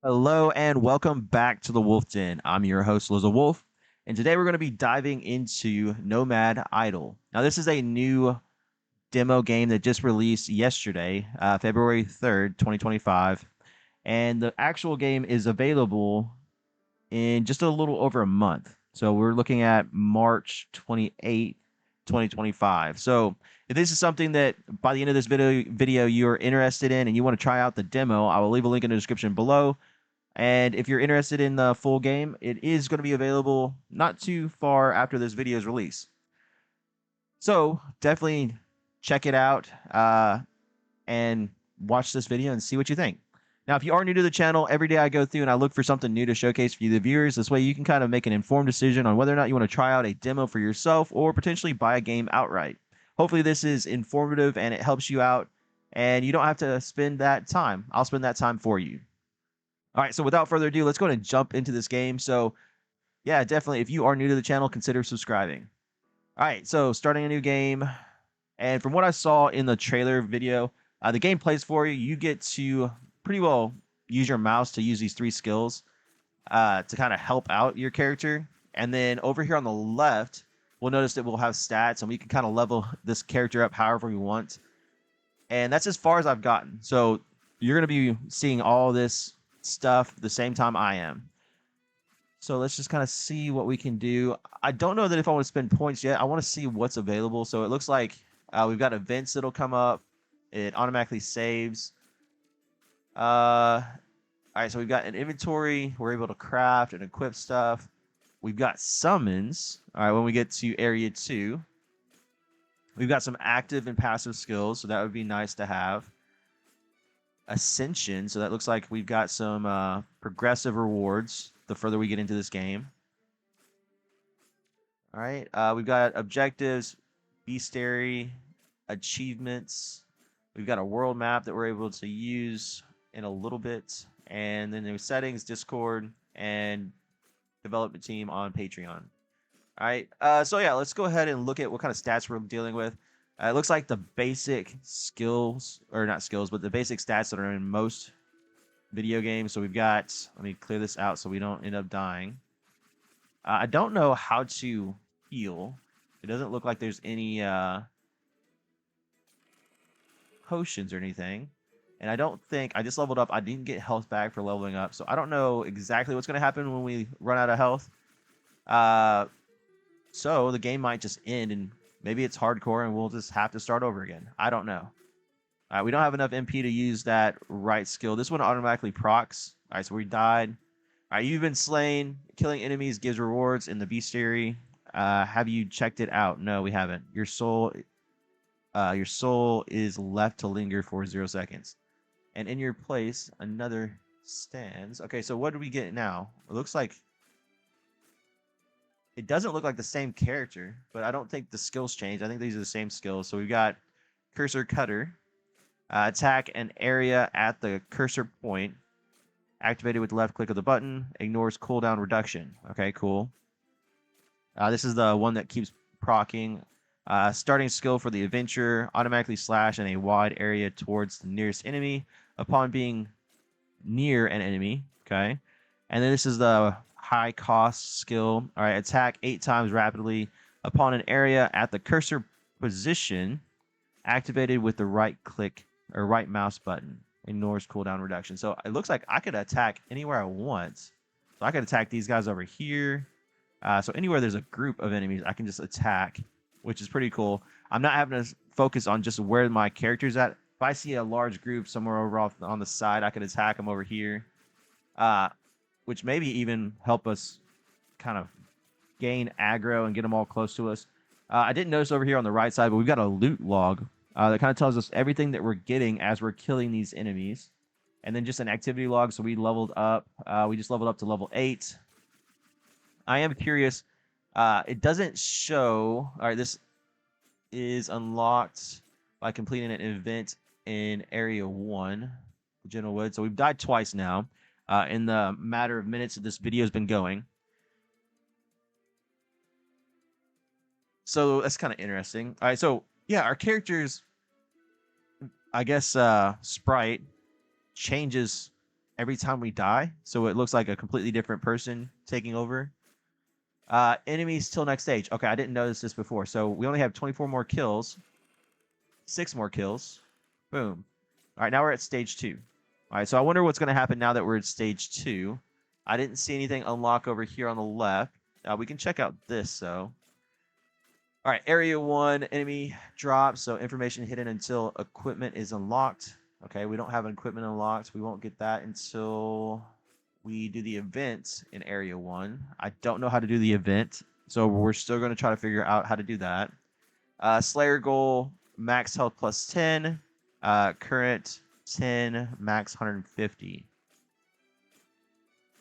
Hello and welcome back to the Wolf Den. I'm your host, Liza Wolf, and today we're going to be diving into Nomad Idle. Now, this is a new demo game that just released yesterday, February 3rd, 2025, and the actual game is available in just a little over a month. So we're looking at March 28th, 2025. So if this is something that by the end of this video you're interested in and you want to try out the demo, I will leave a link in the description below. And if you're interested in the full game, it is going to be available not too far after this video's release. So definitely check it out and watch this video and see what you think. Now, if you are new to the channel, every day I go through and I look for something new to showcase for you, the viewers. This way you can kind of make an informed decision on whether or not you want to try out a demo for yourself or potentially buy a game outright. Hopefully this is informative and it helps you out and you don't have to spend that time. I'll spend that time for you. All right, so without further ado, let's go ahead and jump into this game. So, yeah, definitely, if you are new to the channel, consider subscribing. All right, so starting a new game. And from what I saw in the trailer video, the game plays for you. You get to pretty well use your mouse to use these three skills to kind of help out your character. And then over here on the left, we'll notice that we'll have stats, and we can kind of level this character up however we want. And that's as far as I've gotten. So you're going to be seeing all this stuff the same time I am. So let's just kind of see what we can do. I don't know that if I want to spend points yet. I want to see what's available. So it looks like we've got events that'll come up. It automatically saves. All right, so we've got an inventory. We're able to craft and equip stuff. We've got summons. All right, when we get to area 2. We've got some active and passive skills, so that would be nice to have. Ascension, so that looks like we've got some progressive rewards the further we get into this game. All right, we've got objectives, bestiary, achievements. We've got a world map that we're able to use in a little bit, and then there's settings, Discord, and development team on Patreon. All right, so yeah, let's go ahead and look at what kind of stats we're dealing with. It looks like the basic skills, or not skills, but the basic stats that are in most video games. So we've got, let me clear this out so we don't end up dying. I don't know how to heal. It doesn't look like there's any potions or anything. And I don't think, I just leveled up. I didn't get health back for leveling up. So I don't know exactly what's going to happen when we run out of health. So the game might just end and maybe it's hardcore and we'll just have to start over again. I don't know. We don't have enough MP to use that right skill. This one automatically procs. All right, so we died. All right, you've been slain. Killing enemies gives rewards in the bestiary. Have you checked it out? No, we haven't. Your soul is left to linger for 0 seconds. And in your place, another stands. Okay, so what do we get now? It looks like it doesn't look like the same character, but I don't think the skills change. I think these are the same skills. So we've got cursor cutter. Attack an area at the cursor point. Activated with the left click of the button. Ignores cooldown reduction. Okay, cool. This is the one that keeps proccing. Starting skill for the adventure. Automatically slash in a wide area towards the nearest enemy upon being near an enemy. Okay. And then this is the high cost skill. All right, attack 8 times rapidly upon an area at the cursor position. Activated with the right click or right mouse button. Ignores cooldown reduction. So it looks like I could attack anywhere I want. So I could attack these guys over here. So anywhere there's a group of enemies, I can just attack, which is pretty cool. I'm not having to focus on just where my character's at. If I see a large group somewhere over off on the side, I could attack them over here, which maybe even help us kind of gain aggro and get them all close to us. I didn't notice over here on the right side, but we've got a loot log that kind of tells us everything that we're getting as we're killing these enemies. And then just an activity log, so we leveled up. We just leveled up to level 8. I am curious. It doesn't show. All right, this is unlocked by completing an event in Area 1, Gentlewood. So we've died twice now in the matter of minutes that this video has been going. So that's kind of interesting. All right, so yeah, our characters, I guess, sprite changes every time we die. So it looks like a completely different person taking over. Enemies till next stage. Okay, I didn't notice this before. So we only have 24 more kills. 6 more kills. Boom. All right, now we're at stage 2. All right, so I wonder what's going to happen now that we're at stage 2. I didn't see anything unlock over here on the left. We can check out this, though. All right, area 1, enemy drop. So information hidden until equipment is unlocked. Okay, we don't have an equipment unlocked. We won't get that until we do the event in area 1. I don't know how to do the event, so we're still going to try to figure out how to do that. Slayer goal, max health plus 10. Current 10, max 150.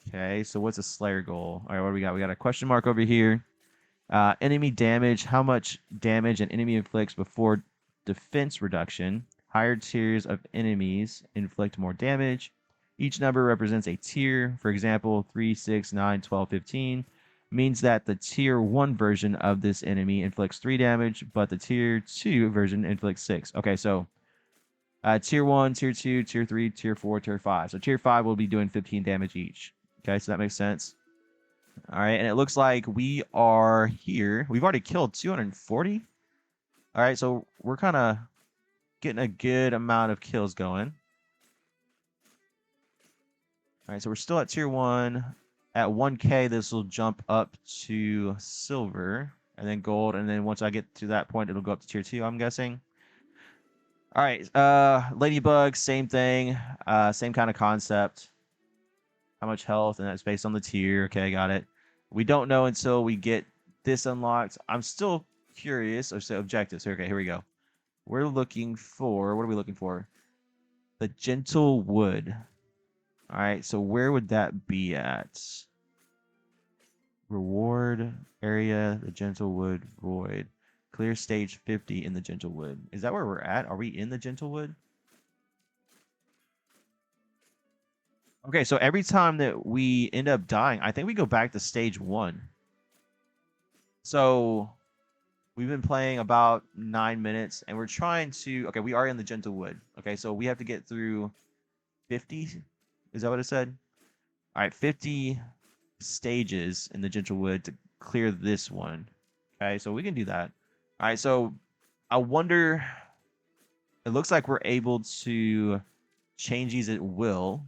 Okay, so what's a Slayer goal? All right, what do we got? We got a question mark over here. Enemy damage, how much damage an enemy inflicts before defense reduction. Higher tiers of enemies inflict more damage. Each number represents a tier. For example, 3, 6, 9, 12, 15 means that the tier 1 version of this enemy inflicts 3 damage, but the tier 2 version inflicts 6. Okay, so tier 1, tier 2, tier 3, tier 4, tier 5. So tier 5 will be doing 15 damage each. Okay, so that makes sense. All right, and it looks like we are here. We've already killed 240. All right, so we're kind of getting a good amount of kills going. All right, so we're still at tier 1. At 1K, this will jump up to silver and then gold. And then once I get to that point, it'll go up to tier 2, I'm guessing. All right, Ladybug, same thing. Same kind of concept. How much health, and that's based on the tier. Okay, got it. We don't know until we get this unlocked. I'm still curious. Oh, so objectives. Okay, here we go. We're looking for, what are we looking for? The Gentlewood. All right, so where would that be at? Reward area, the Gentlewood Void. Clear stage 50 in the Gentlewood. Is that where we're at? Are we in the Gentlewood? Okay, so every time that we end up dying, I think we go back to stage 1. So we've been playing about 9 minutes, and we're trying to... Okay, we are in the Gentlewood. Okay, so we have to get through 50. Is that what it said? All right, 50 stages in the Gentlewood to clear this one. Okay, so we can do that. All right, so I wonder... It looks like we're able to change these at will.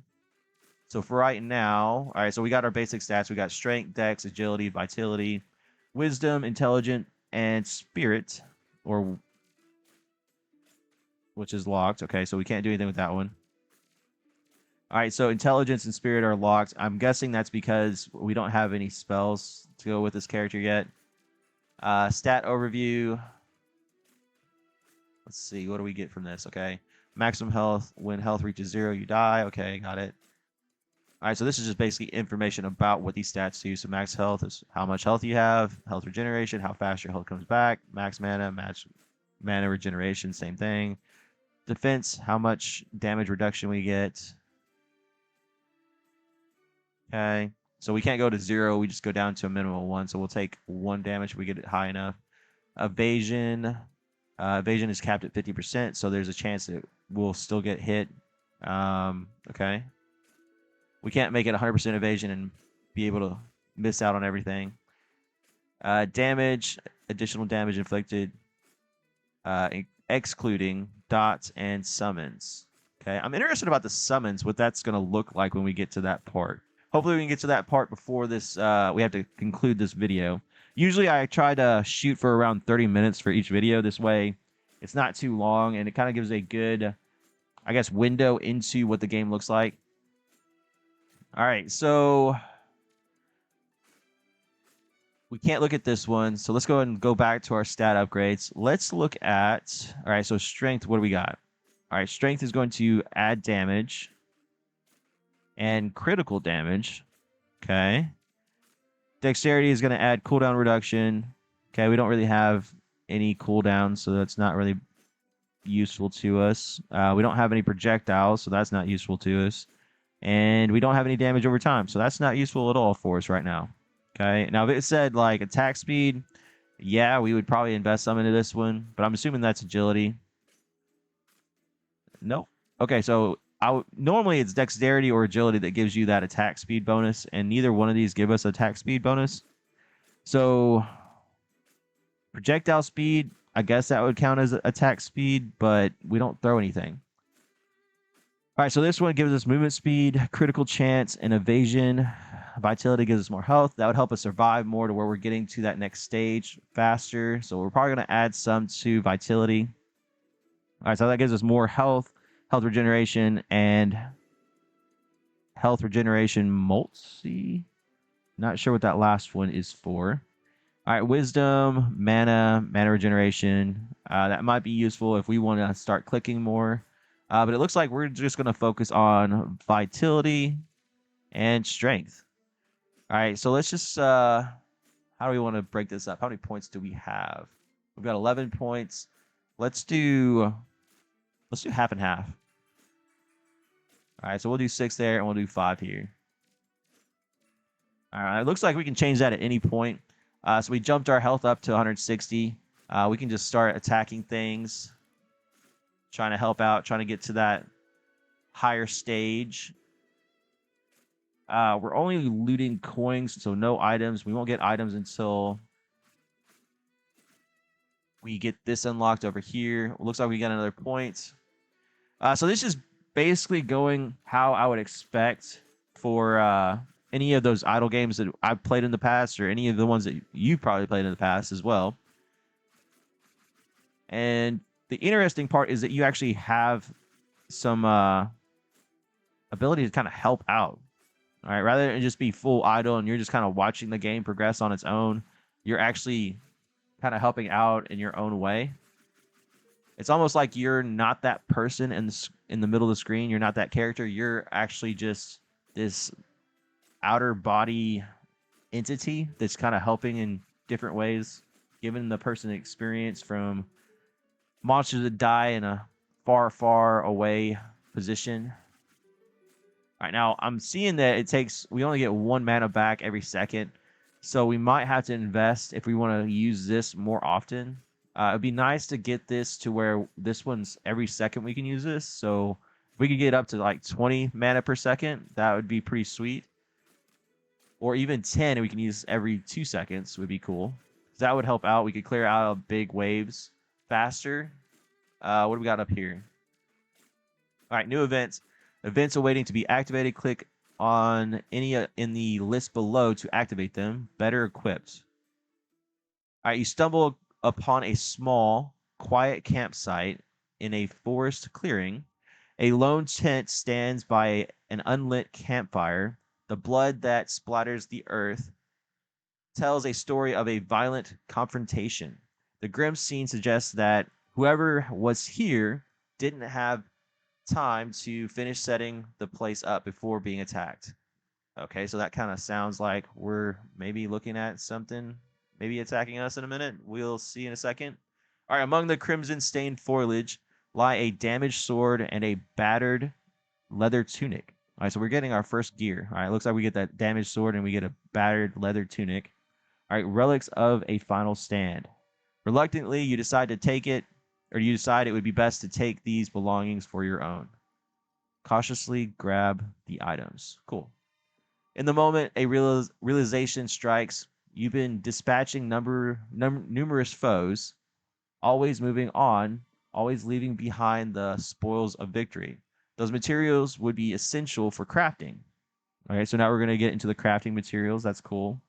So for right now, all right, so we got our basic stats. We got strength, dex, agility, vitality, wisdom, intelligence, and spirit, or which is locked. Okay, so we can't do anything with that one. All right, so intelligence and spirit are locked. I'm guessing that's because we don't have any spells to go with this character yet. Stat overview. Let's see, what do we get from this? Okay, maximum health. When health reaches 0, you die. Okay, got it. All right, so this is just basically information about what these stats do. So max health is how much health you have, health regeneration, how fast your health comes back, max mana regeneration, same thing. Defense, how much damage reduction we get. Okay, so we can't go to 0. We just go down to a minimum of 1. So we'll take 1 damage if we get it high enough. Evasion. Evasion is capped at 50%, so there's a chance that we'll still get hit. Okay. We can't make it 100% evasion and be able to miss out on everything. Damage, additional damage inflicted, excluding dots and summons. Okay, I'm interested about the summons, what that's going to look like when we get to that part. Hopefully we can get to that part before this, we have to conclude this video. Usually I try to shoot for around 30 minutes for each video. This way it's not too long, and it kind of gives a good, I guess, window into what the game looks like. All right, so we can't look at this one. So let's go ahead and go back to our stat upgrades. Let's look at, all right, so strength, what do we got? All right, strength is going to add damage and critical damage. Okay. Dexterity is going to add cooldown reduction. Okay, we don't really have any cooldown, so that's not really useful to us. We don't have any projectiles, so that's not useful to us. And we don't have any damage over time, so that's not useful at all for us right now. Okay, now if it said like attack speed, yeah, we would probably invest some into this one, but I'm assuming that's agility. Nope. Okay, so Normally it's dexterity or agility that gives you that attack speed bonus, and neither one of these give us attack speed bonus. So projectile speed, I guess that would count as attack speed, but we don't throw anything. All right, so this one gives us movement speed, critical chance, and evasion. Vitality gives us more health. That would help us survive more to where we're getting to that next stage faster. So we're probably going to add some to vitality. All right, so that gives us more health, health regeneration, and health regeneration multi. Not sure what that last one is for. All right, wisdom, mana regeneration. That might be useful if we want to start clicking more. But it looks like we're just going to focus on vitality and strength. All right, so let's just, how do we want to break this up? How many points do we have? We've got 11 points. Let's do half and half. All right, so we'll do 6 there, and we'll do 5 here. All right, it looks like we can change that at any point. So we jumped our health up to 160. We can just start attacking things, trying to help out, trying to get to that higher stage. We're only looting coins, so no items. We won't get items until we get this unlocked over here. It looks like we got another point. So this is basically going how I would expect for any of those idle games that I've played in the past, or any of the ones that you've probably played in the past as well. And the interesting part is that you actually have some ability to kind of help out. All right, rather than just be full idle and you're just kind of watching the game progress on its own, you're actually kind of helping out in your own way. It's almost like you're not that person in the middle of the screen. You're not that character. You're actually just this outer body entity that's kind of helping in different ways, giving the person experience from monsters that die in a far, far away position. All right, now I'm seeing that we only get 1 mana back every second, so we might have to invest if we want to use this more often. It'd be nice to get this to where this one's every second we can use this. So if we could get up to like 20 mana per second, that would be pretty sweet. Or even 10, and we can use every 2 seconds would be cool. That would help out. We could clear out big waves faster. What do we got up here? All right, new events. Events awaiting to be activated. Click on any in the list below to activate them. Better equipped. All right, you stumble upon a small, quiet campsite in a forest clearing. A lone tent stands by an unlit campfire. The blood that splatters the earth tells a story of a violent confrontation. The grim scene suggests that whoever was here didn't have time to finish setting the place up before being attacked. Okay, so that kind of sounds like we're maybe looking at something maybe attacking us in a minute. We'll see in a second. All right, among the crimson-stained foliage lie a damaged sword and a battered leather tunic. All right, so we're getting our first gear. All right, looks like we get that damaged sword and we get a battered leather tunic. All right, relics of a final stand. Reluctantly, you decide to take it, or you decide it would be best to take these belongings for your own. Cautiously grab the items. Cool. In the moment, a realization strikes. You've been dispatching numerous foes, always moving on, always leaving behind the spoils of victory. Those materials would be essential for crafting. Okay, so now we're going to get into the crafting materials. That's cool.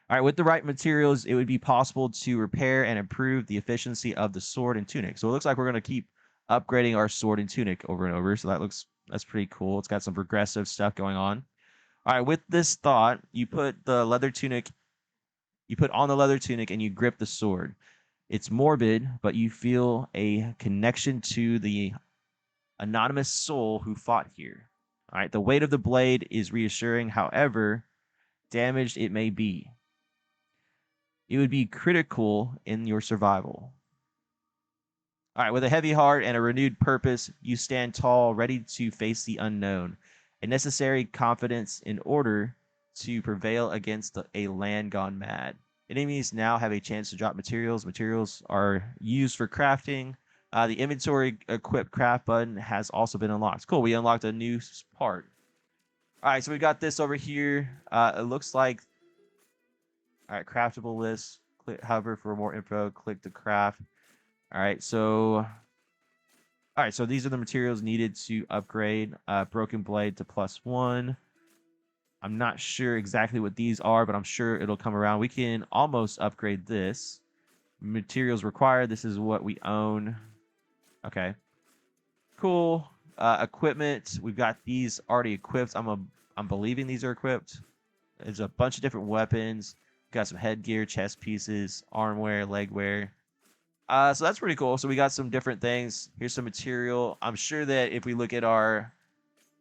All right, with the right materials, it would be possible to repair and improve the efficiency of the sword and tunic. So it looks like we're going to keep upgrading our sword and tunic over and over. So that's pretty cool. It's got some progressive stuff going on. All right, with this thought, you put on the leather tunic and you grip the sword. It's morbid, but you feel a connection to the anonymous soul who fought here. All right, the weight of the blade is reassuring, however damaged it may be. It would be critical in your survival. All right, with a heavy heart and a renewed purpose, you stand tall, ready to face the unknown. A necessary confidence in order to prevail against a land gone mad. Enemies now have a chance to drop materials. Materials are used for crafting. The inventory equip craft button has also been unlocked. Cool, we unlocked a new part. All right, so we got this over here. It looks like, all right, craftable list. Click hover for more info. Click to craft. All right, so these are the materials needed to upgrade broken blade to +1. I'm not sure exactly what these are, but I'm sure it'll come around. We can almost upgrade this. Materials required. This is what we own. Okay. Cool. Equipment. We've got these already equipped. I'm believing these are equipped. There's a bunch of different weapons. Got some headgear, chest pieces, arm wear, leg wear. So that's pretty cool. So we got some different things. Here's some material. I'm sure that if we look at our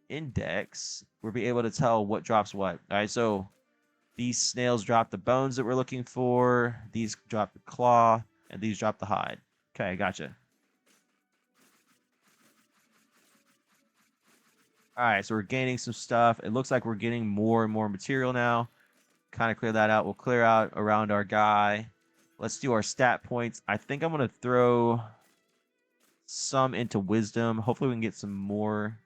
index, we'll be able to tell what drops what. All right, so these snails drop the bones that we're looking for. These drop the claw, and these drop the hide. Okay, gotcha. All right, so we're gaining some stuff. It looks like we're getting more and more material now. Kind of clear that out. We'll clear out around our guy. Let's do our stat points. I think I'm going to throw some into wisdom. Hopefully we can get some more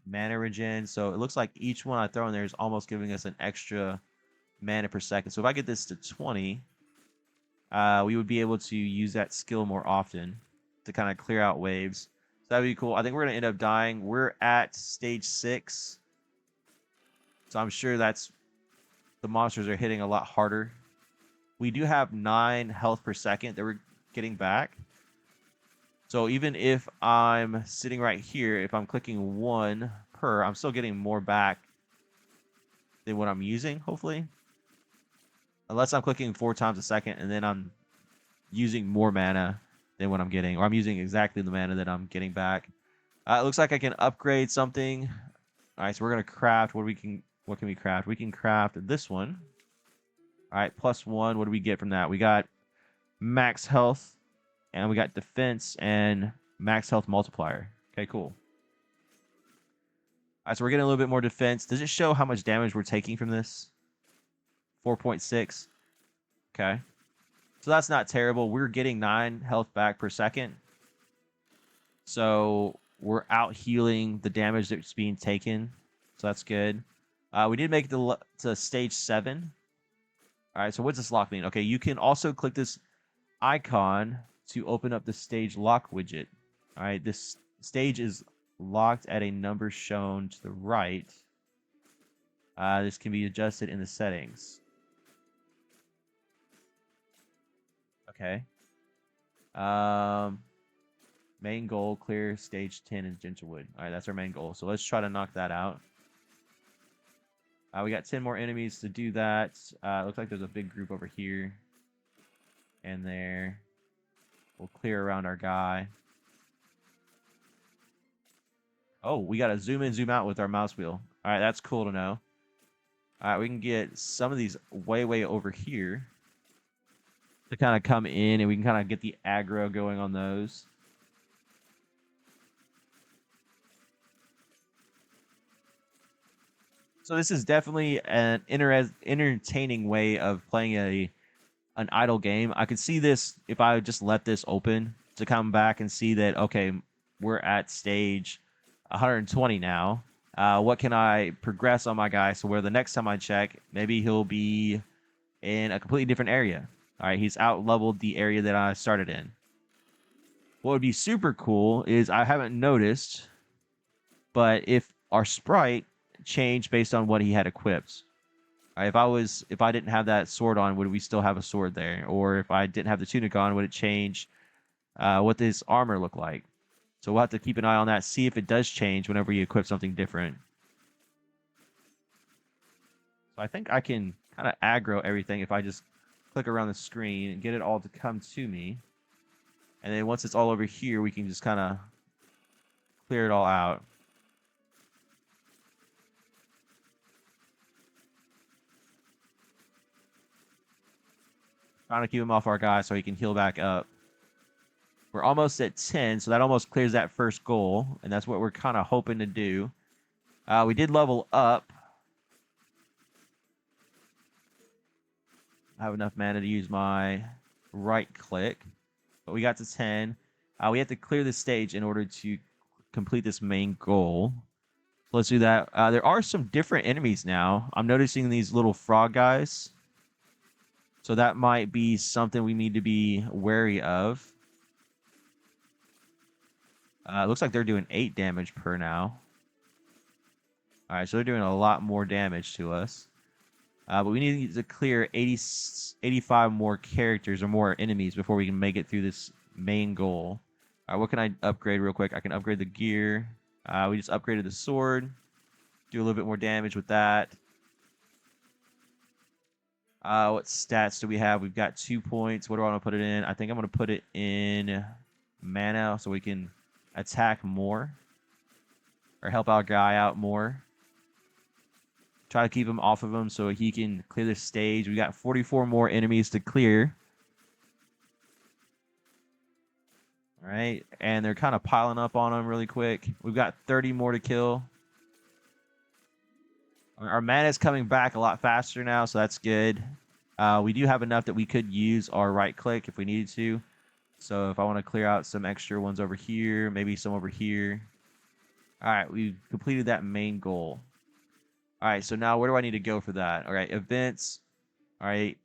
mana regen. So it looks like each one I throw in there is almost giving us an extra mana per second. So if I get this to 20, we would be able to use that skill more often to kind of clear out waves. So that'd be cool. I think we're going to end up dying. We're at stage 6. So I'm sure that's the monsters are hitting a lot harder. We do have 9 health per second that we're getting back. So even if I'm sitting right here, if I'm clicking 1 per, I'm still getting more back than what I'm using, hopefully. Unless I'm clicking 4 times a second and then I'm using more mana than what I'm getting. Or I'm using exactly the mana that I'm getting back. It looks like I can upgrade something. All right, so we're going to craft. What can we craft? We can craft this one. All right, +1. What do we get from that? We got max health, and we got defense and max health multiplier. Okay, cool. All right, so we're getting a little bit more defense. Does it show how much damage we're taking from this? 4.6. Okay. So that's not terrible. We're getting 9 health back per second. So we're out healing the damage that's being taken. So that's good. We did make it to stage 7. All right, so what's this lock mean? Okay, you can also click this icon to open up the stage lock widget. All right, this stage is locked at a number shown to the right. This can be adjusted in the settings. Okay. Main goal, clear stage 10 in Gentlewood. All right, that's our main goal. So let's try to knock that out. We got 10 more enemies to do that. Looks like there's a big group over here and there. We'll clear around our guy. Oh, we got to zoom in, zoom out with our mouse wheel. All right, that's cool to know. All right, we can get some of these way over here to kind of come in, and we can kind of get the aggro going on those. So this is definitely an entertaining way of playing an idle game. I could see this if I just let this open to come back and see that, okay, we're at stage 120 now. What can I progress on my guy so where the next time I check, maybe he'll be in a completely different area. All right, he's out leveled the area that I started in. What would be super cool is I haven't noticed, but if our sprite changed based on what he had equipped. Right, if I didn't have that sword on, would we still have a sword there? Or if I didn't have the tunic on, would it change what this armor look like? So we'll have to keep an eye on that, see if it does change whenever you equip something different. So I think I can kind of aggro everything if I just click around the screen and get it all to come to me. And then once it's all over here, we can just kind of clear it all out. Trying to keep him off our guy so he can heal back up. We're almost at 10, so that almost clears that first goal, and that's what we're kind of hoping to do. We did level up. I have enough mana to use my right click. but we got to 10. We have to clear the stage in order to complete this main goal. Let's do that. There are some different enemies now. I'm noticing these little frog guys. So that might be something we need to be wary of. It looks like they're doing 8 damage per now. All right, so they're doing a lot more damage to us. But we need to clear 85 more characters or more enemies before we can make it through this main goal. All right, what can I upgrade real quick? I can upgrade the gear. We just upgraded the sword. Do a little bit more damage with that. What stats do we have? We've got 2 points. What do I want to put it in? I think I'm going to put it in mana so we can attack more or help our guy out more. Try to keep him off of him so he can clear the stage. We got 44 more enemies to clear. All right, and they're kind of piling up on him really quick. We've got 30 more to kill. Our mana is coming back a lot faster now, so that's good. We do have enough that we could use our right click if we needed to. So if I want to clear out some extra ones over here, maybe some over here. All right, we've completed that main goal. All right, so now where do I need to go for that? All right, events. All right,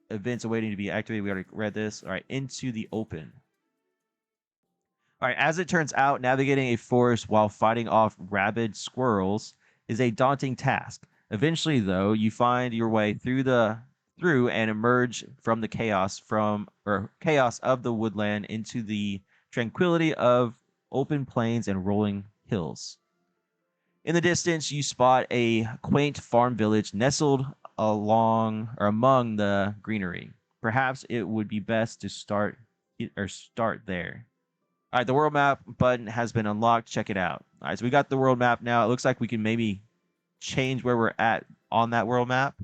events awaiting to be activated. We already read this. All right, into the open. All right, as it turns out, navigating a forest while fighting off rabid squirrels is a daunting task. Eventually, though, you find your way through and emerge from the chaos of the woodland into the tranquility of open plains and rolling hills. In the distance, you spot a quaint farm village nestled among the greenery. Perhaps it would be best to start there. All right, the world map button has been unlocked. Check it out. All right, so we got the world map now. It looks like we can maybe change where we're at on that world map.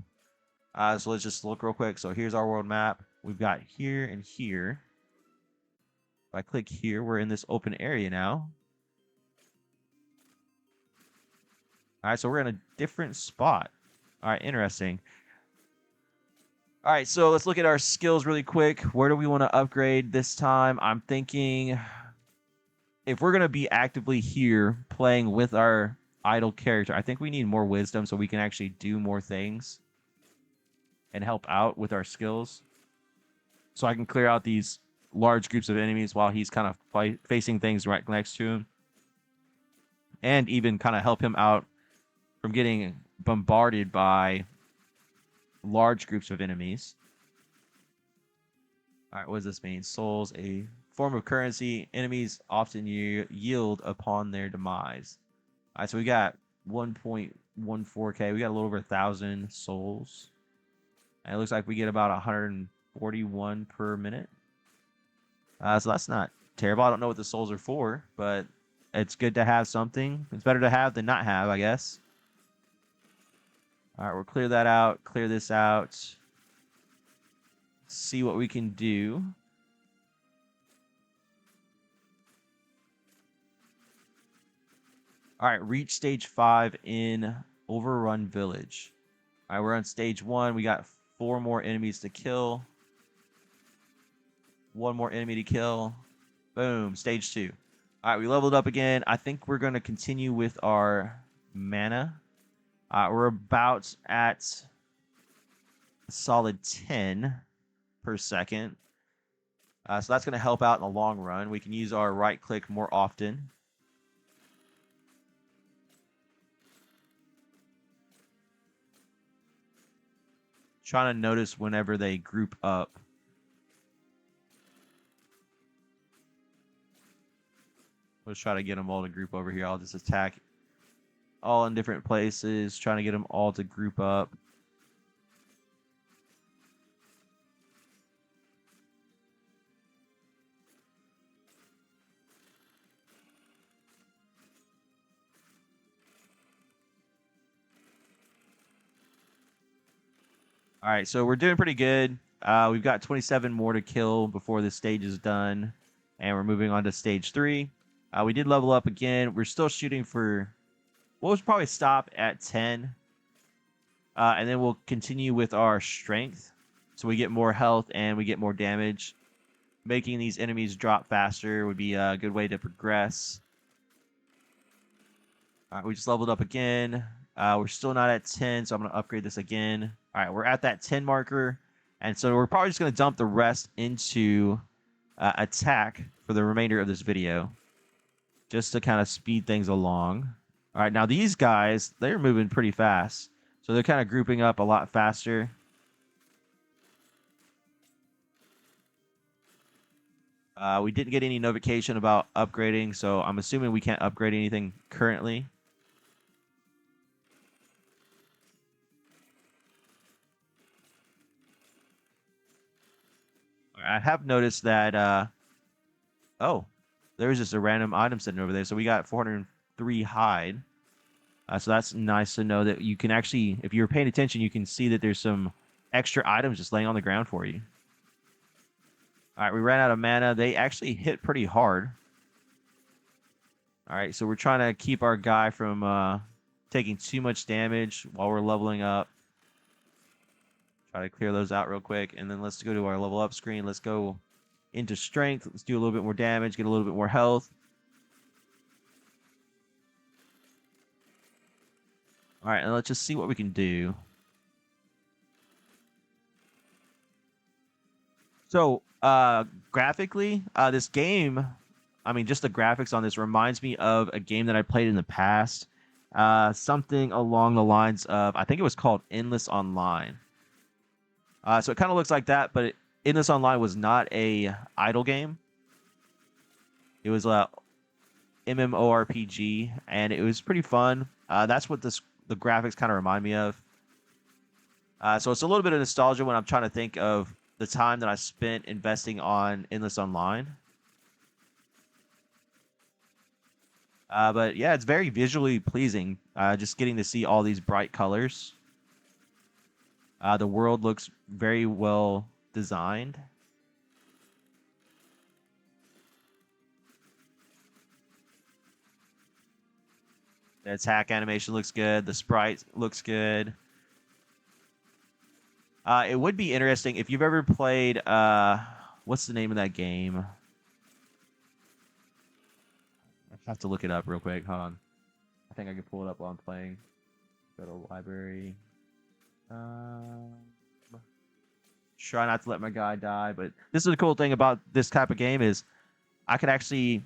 So let's just look real quick. So here's our world map. We've got here and here. If I click here, we're in this open area now. All right, so we're in a different spot. All right, interesting. All right, so let's look at our skills really quick. Where do we want to upgrade this time? I'm thinking if we're going to be actively here playing with our idle character, I think we need more wisdom so we can actually do more things and help out with our skills. So I can clear out these large groups of enemies while he's kind of facing things right next to him. And even kind of help him out from getting bombarded by large groups of enemies. All right, what does this mean? Souls, a form of currency. Enemies often yield upon their demise. All right, so we got 1.14k. We got a little over 1,000 souls. And it looks like we get about 141 per minute. So that's not terrible. I don't know what the souls are for, but it's good to have something. It's better to have than not have, I guess. All right, we'll clear that out. Clear this out. See what we can do. All right, reach stage 5 in Overrun Village. All right, we're on stage 1. We got 4 more enemies to kill. 1 more enemy to kill. Boom, stage 2. All right, we leveled up again. I think we're going to continue with our mana. We're about at a solid 10 per second. So that's going to help out in the long run. We can use our right click more often. Trying to notice whenever they group up. Let's try to get them all to group over here. I'll just attack all in different places, trying to get them all to group up. All right, so we're doing pretty good. We've got 27 more to kill before this stage is done, and we're moving on to stage 3. We did level up again. We're still shooting for... We'll probably stop at 10, and then we'll continue with our strength, so we get more health and we get more damage. making these enemies drop faster would be a good way to progress. All right, we just leveled up again. We're still not at 10, so I'm going to upgrade this again. All right, we're at that 10 marker. And so we're probably just going to dump the rest into attack for the remainder of this video, just to kind of speed things along. All right, now these guys, they're moving pretty fast. So they're kind of grouping up a lot faster. We didn't get any notification about upgrading, so I'm assuming we can't upgrade anything currently. I have noticed that, oh, there's just a random item sitting over there. So we got 403 hide. So that's nice to know that you can actually, if you're paying attention, you can see that there's some extra items just laying on the ground for you. All right, we ran out of mana. They actually hit pretty hard. All right, so we're trying to keep our guy from taking too much damage while we're leveling up. Try to clear those out real quick, and then let's go to our level up screen. Let's go into strength. Let's do a little bit more damage, get a little bit more health. All right, and let's just see what we can do. So, graphically, this game, I mean, just the graphics on this reminds me of a game that I played in the past. Something along the lines of, I think it was called Endless Online. So it kind of looks like that, but Endless Online was not a idle game. It was a MMORPG, and it was pretty fun. That's what the graphics kind of remind me of. So it's a little bit of nostalgia when I'm trying to think of the time that I spent investing on Endless Online. But yeah, it's very visually pleasing. Just getting to see all these bright colors. The world looks very well designed. The attack animation looks good. The sprite looks good. It would be interesting if you've ever played, what's the name of that game? I have to look it up real quick. Hold on. I think I can pull it up while I'm playing. Go to library. Try not to let my guy die, but this is the cool thing about this type of game is I could actually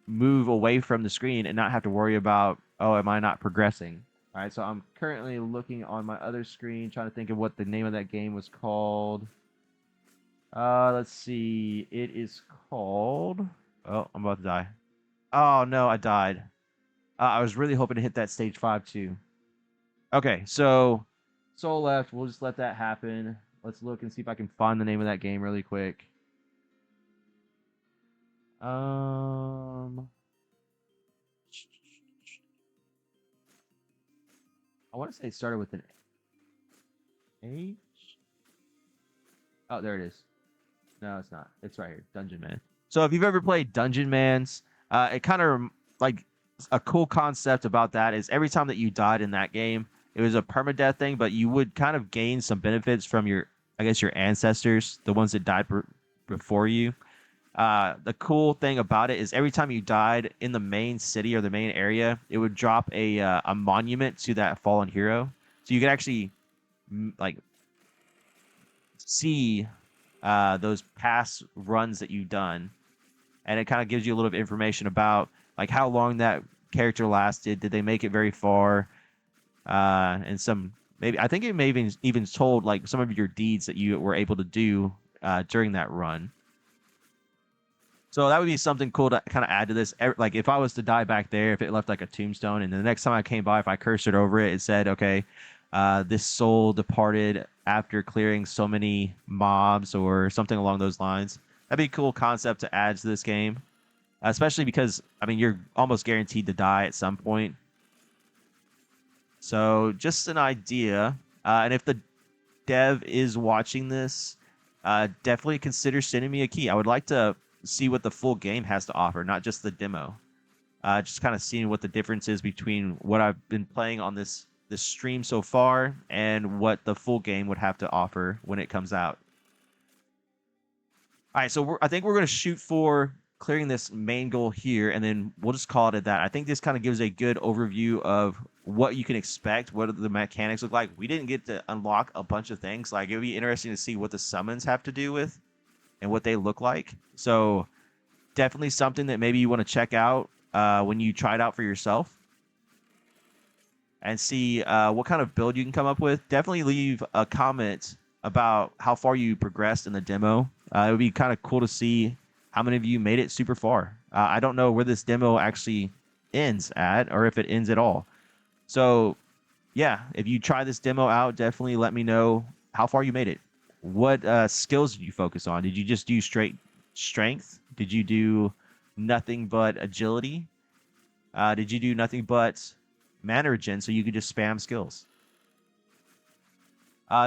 move away from the screen and not have to worry about, oh, am I not progressing? All right, so I'm currently looking on my other screen, trying to think of what the name of that game was called. Let's see. It is called... Oh, I'm about to die. Oh, no, I died. I was really hoping to hit that stage 5, too. Okay, so soul left. We'll just let that happen. Let's look and see if I can find the name of that game really quick. I want to say it started with an H. Oh, there it is. No, it's not. It's right here. Dungeon Man. So if you've ever played Dungeon Mans, it kind of like a cool concept about that is every time that you died in that game, it was a permadeath thing, but you would kind of gain some benefits from your, I guess, your ancestors, the ones that died before you. The cool thing about it is every time you died in the main city or the main area, it would drop a monument to that fallen hero. So you could actually like see those past runs that you've done, and it kind of gives you a little bit of information about like how long that character lasted. Did they make it very far? And some maybe I think it may even told like some of your deeds that you were able to do during that run. So that would be something cool to kind of add to this. Like if I was to die back there, if it left like a tombstone, and the next time I came by, if I cursed it over it, it said, okay, this soul departed after clearing so many mobs or something along those lines. That'd be a cool concept to add to this game, especially because, I mean, you're almost guaranteed to die at some point. So just an idea. And if the dev is watching this, definitely consider sending me a key. I would like to see what the full game has to offer, not just the demo. Just kind of seeing what the difference is between what I've been playing on this stream so far and what the full game would have to offer when it comes out. All right, so I think we're going to shoot for clearing this main goal here, and then we'll just call it at that. I think this kind of gives a good overview of what you can expect, what the mechanics look like. We didn't get to unlock a bunch of things. Like, it would be interesting to see what the summons have to do with and what they look like. So definitely something that maybe you want to check out when you try it out for yourself and see what kind of build you can come up with. Definitely leave a comment about how far you progressed in the demo. It would be kind of cool to see how many of you made it super far. I don't know where this demo actually ends at, or if it ends at all. So yeah, if you try this demo out, definitely let me know how far you made it. What skills did you focus on? Did you just do straight strength? Did you do nothing but agility? Did you do nothing but mana regen so you could just spam skills?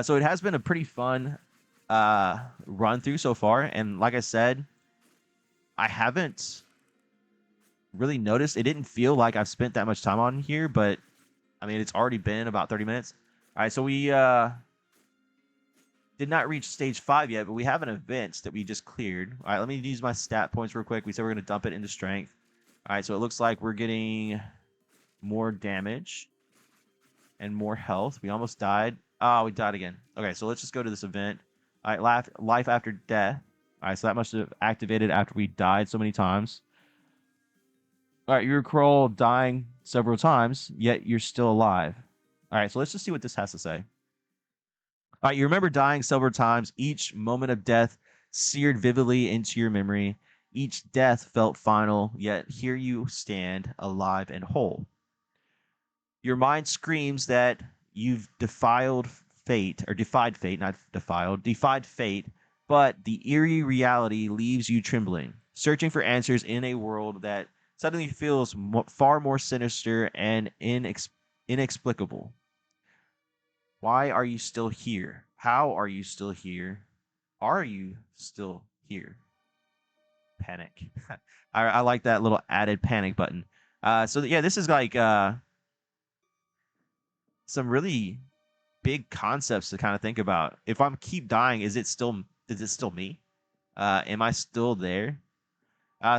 So it has been a pretty fun run through so far. And like I said, I haven't really noticed. It didn't feel like I've spent that much time on here, but I mean, it's already been about 30 minutes. All right, so we did not reach stage 5 yet, but we have an event that we just cleared. All right, let me use my stat points real quick. We said we're going to dump it into strength. All right, so it looks like we're getting more damage and more health. We almost died. Oh, we died again. Okay, so let's just go to this event. All right, life after death. All right, so that must have activated after we died so many times. All right, you recall dying several times, yet you're still alive. All right, so let's just see what this has to say. All right, you remember dying several times. Each moment of death seared vividly into your memory. Each death felt final, yet here you stand, alive and whole. Your mind screams that you've defied fate, not defiled, defied fate, but the eerie reality leaves you trembling, searching for answers in a world that suddenly feels far more sinister and inexplicable. Why are you still here? How are you still here? Are you still here? Panic. I like that little added panic button. So yeah, this is like some really big concepts to kind of think about. If I'm keep dying, is it still me? Am I still there?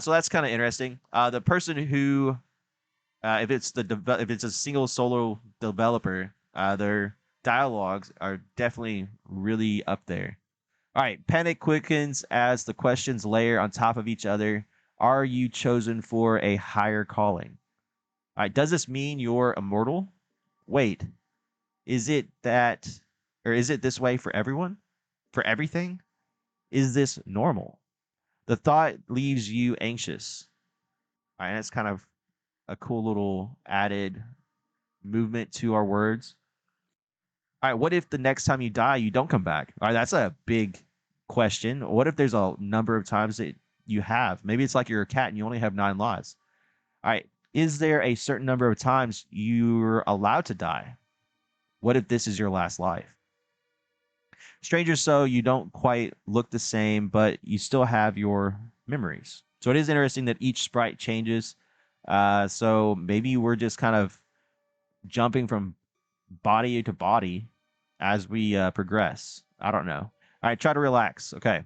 So that's kind of interesting. The person who, if it's a single solo developer, their dialogues are definitely really up there. All right, panic quickens as the questions layer on top of each other. Are you chosen for a higher calling? All right, does this mean you're immortal? Wait, is it that, or is it this way for everyone? For everything? Is this normal? The thought leaves you anxious. All right, that's kind of a cool little added movement to our words. All right, what if the next time you die, you don't come back? All right, that's a big question. What if there's a number of times that you have? Maybe it's like you're a cat and you only have 9 lives. All right, is there a certain number of times you're allowed to die? What if this is your last life? Strangers, so you don't quite look the same, but you still have your memories. So it is interesting that each sprite changes. So maybe we're just kind of jumping from body to body as we progress. I don't know. All right, try to relax. Okay.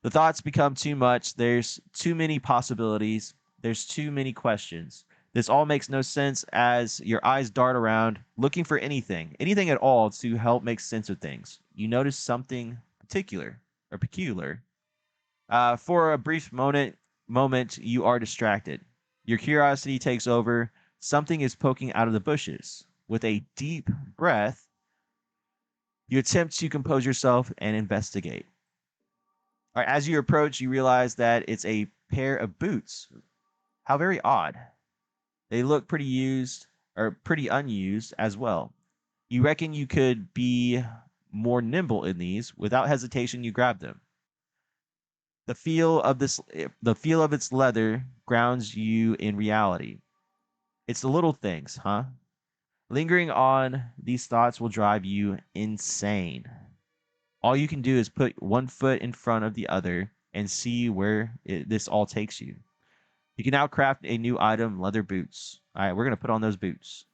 The thoughts become too much. There's too many possibilities. There's too many questions. This all makes no sense as your eyes dart around, looking for anything at all to help make sense of things. You notice something peculiar. For a brief moment, you are distracted. Your curiosity takes over. Something is poking out of the bushes. With a deep breath, you attempt to compose yourself and investigate. All right, as you approach, you realize that it's a pair of boots. How very odd. They look pretty used or pretty unused as well. You reckon you could be more nimble in these. Without hesitation, you grab them. The feel of its leather grounds you in reality. It's the little things, huh? Lingering on these thoughts will drive you insane. All you can do is put one foot in front of the other and see where this all takes you. You can now craft a new item, leather boots. All right, we're going to put on those boots.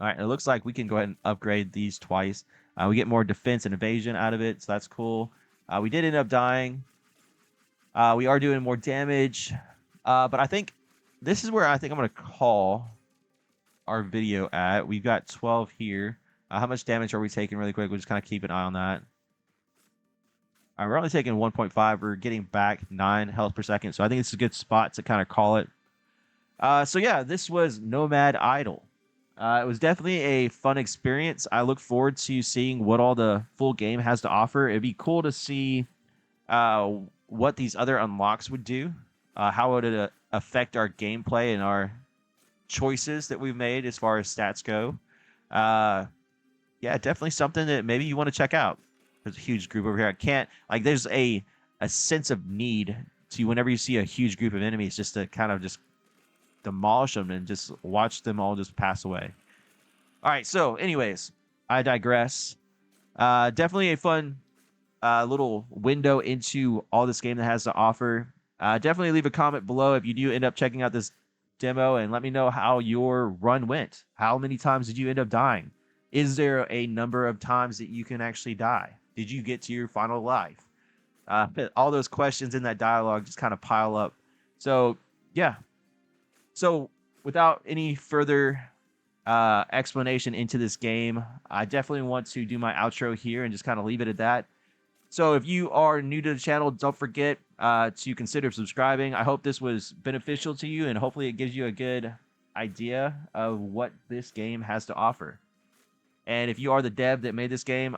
All right, it looks like we can go ahead and upgrade these twice. We get more defense and evasion out of it, so that's cool. We did end up dying. We are doing more damage. But I think this is where I think I'm going to call our video at. We've got 12 here. How much damage are we taking really quick? We'll just kind of keep an eye on that. All right, we're only taking 1.5. We're getting back 9 health per second. So I think it's a good spot to kind of call it. So yeah, this was Nomad Idle. It was definitely a fun experience. I look forward to seeing what all the full game has to offer. It'd be cool to see what these other unlocks would do, how would it affect our gameplay and our choices that we've made as far as stats go. Yeah, definitely something that maybe you want to check out. There's a huge group over here. I can't, like, there's a sense of need to, whenever you see a huge group of enemies, just to kind of just demolish them and just watch them all just pass away. All right, so anyways, I digress. Definitely a fun little window into all this game that has to offer. Definitely leave a comment below if you do end up checking out this demo, and let me know how your run went. How many times did you end up dying? Is there a number of times that you can actually die? Did you get to your final life? All those questions in that dialogue just kind of pile up. So yeah. So without any further explanation into this game, I definitely want to do my outro here and just kind of leave it at that. So if you are new to the channel, don't forget to consider subscribing. I hope this was beneficial to you, and hopefully it gives you a good idea of what this game has to offer. And if you are the dev that made this game,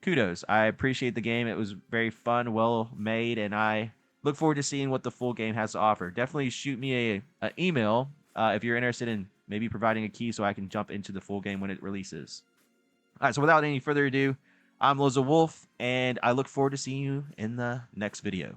kudos. I appreciate the game. It was very fun, well made, and I look forward to seeing what the full game has to offer. Definitely shoot me an email if you're interested in maybe providing a key so I can jump into the full game when it releases. All right, so without any further ado, I'm Loza Wolf, and I look forward to seeing you in the next video.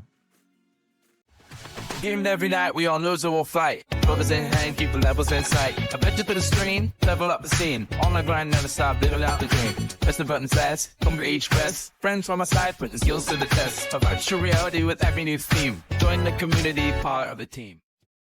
Game every night, we on Loza Wolf fight. Brothers in hand, keep the levels in sight. I bet you to the stream, level up the scene. On the grind, never stop, little out the dream. Press the button fast, come to each press. Friends from my side, put the skills to the test. A virtual reality with every new theme. Join the community, part of the team.